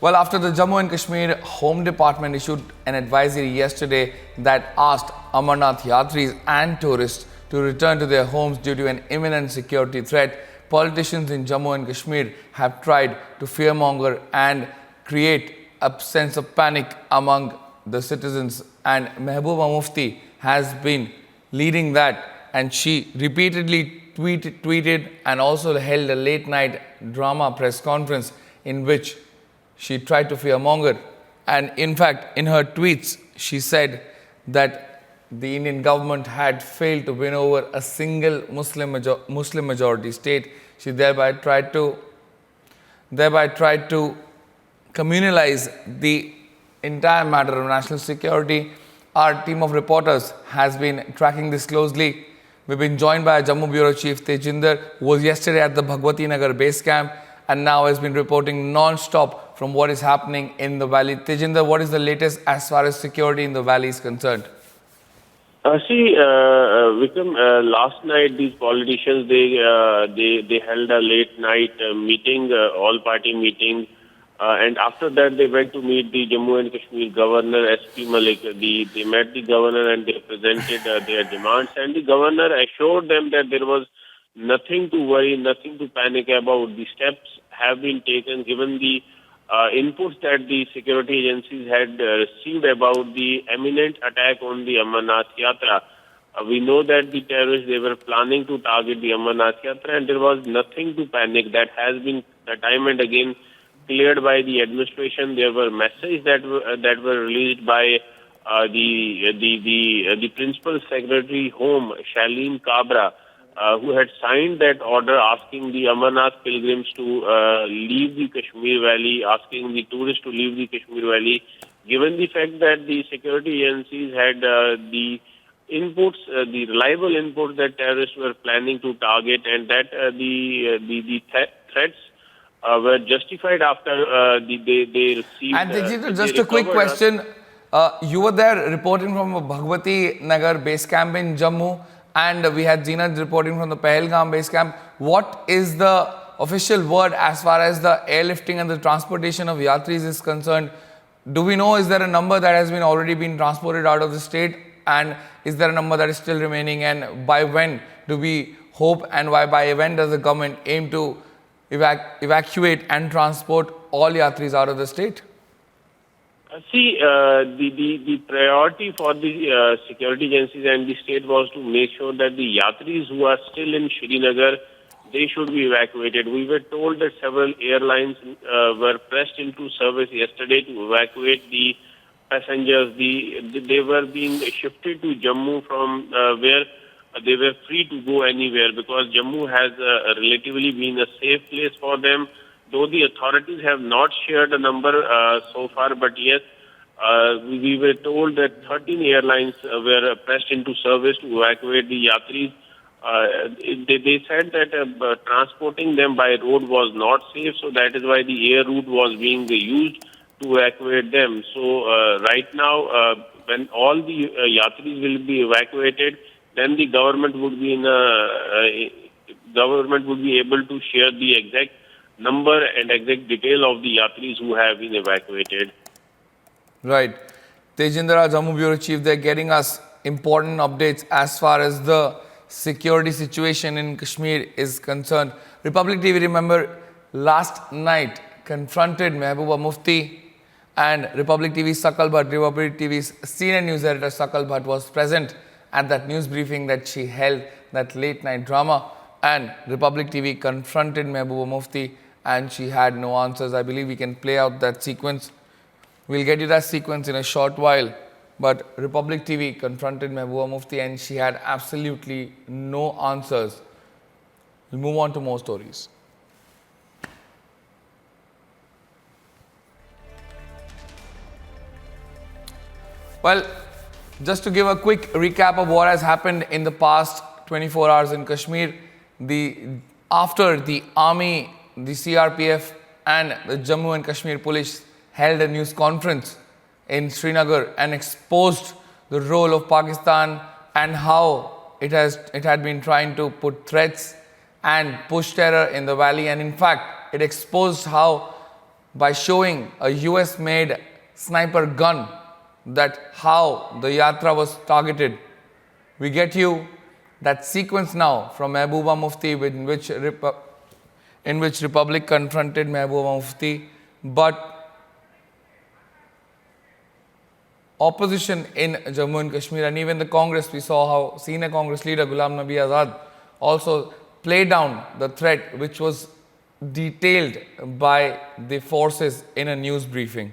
Well, after the Jammu and Kashmir Home Department issued an advisory yesterday that asked Amarnath Yatris and tourists to return to their homes due to an imminent security threat, politicians in Jammu and Kashmir have tried to fearmonger and create a sense of panic among the citizens, and Mehbooba Mufti has been leading that, and she repeatedly tweeted and also held a late night drama press conference in which she tried to fearmonger. And in fact, in her tweets, she said that the Indian government had failed to win over a single Muslim majority state. She thereby tried to communalize the entire matter of national security. Our team of reporters has been tracking this closely. We've been joined by our Jammu Bureau Chief Tejinder, who was yesterday at the Bhagwati Nagar base camp and now has been reporting non-stop from what is happening in the valley. Tejinder, what is the latest as far as security in the valley is concerned? Vikram, last night these politicians, they held a late night meeting, all-party meeting, and after that they went to meet the Jammu and Kashmir Governor, SP Malik. They met the governor and they presented their demands, and the governor assured them that there was nothing to worry, nothing to panic about. The steps have been taken given the inputs that the security agencies had received about the imminent attack on the Amarnath Yatra. We know that the terrorists, they were planning to target the Amarnath Yatra, and there was nothing to panic. That has been time and again cleared by the administration. There were messages that were released by the Principal Secretary Home, Shaleen Kabra, who had signed that order asking the Amarnath pilgrims to leave the Kashmir Valley, asking the tourists to leave the Kashmir Valley, given the fact that the security agencies had the inputs, the reliable inputs that terrorists were planning to target, and that the threats were justified after they received... And Tejinder, just a quick question. You were there reporting from Bhagwati Nagar base camp in Jammu, and we had Zeenat reporting from the Pahalgam base camp. What is the official word as far as the airlifting and the transportation of Yatris is concerned? Do we know, is there a number that has been already been transported out of the state, and is there a number that is still remaining, and by when do we hope, and by when does the government aim to evacuate and transport all Yatris out of the state? The priority for the security agencies and the state was to make sure that the Yatris who are still in Srinagar, they should be evacuated. We were told that several airlines were pressed into service yesterday to evacuate the passengers. They were being shifted to Jammu from where they were free to go anywhere, because Jammu has relatively been a safe place for them. Though the authorities have not shared a number so far, but yes, we were told that 13 airlines were pressed into service to evacuate the Yatris. They said that transporting them by road was not safe, so that is why the air route was being used to evacuate them. So right now, when all the Yatris will be evacuated, then the government would be able to share the exact number and exact detail of the Yatris who have been evacuated. Right. Tejinder, Jammu Bureau Chief, they're getting us important updates as far as the security situation in Kashmir is concerned. Republic TV, remember, last night confronted Mehbooba Mufti, and Republic TV's Sakal Bhatt, Republic TV's senior news editor Sakal Bhatt was present at that news briefing that she held, that late night drama, and Republic TV confronted Mehbooba Mufti and she had no answers. I believe we can play out that sequence. We'll get you that sequence in a short while. But Republic TV confronted Mehbooba Mufti and she had absolutely no answers. We'll move on to more stories. Well, just to give a quick recap of what has happened in the past 24 hours in Kashmir, after the army, the CRPF and the Jammu and Kashmir police held a news conference in Srinagar and exposed the role of Pakistan and how it had been trying to put threats and push terror in the valley, and in fact it exposed how by showing a US-made sniper gun that how the yatra was targeted. We get you that sequence now from Mehbooba Mufti in which Republic confronted Mehbooba Mufti, but opposition in Jammu and Kashmir and even the Congress, we saw how senior Congress leader Ghulam Nabi Azad also played down the threat which was detailed by the forces in a news briefing.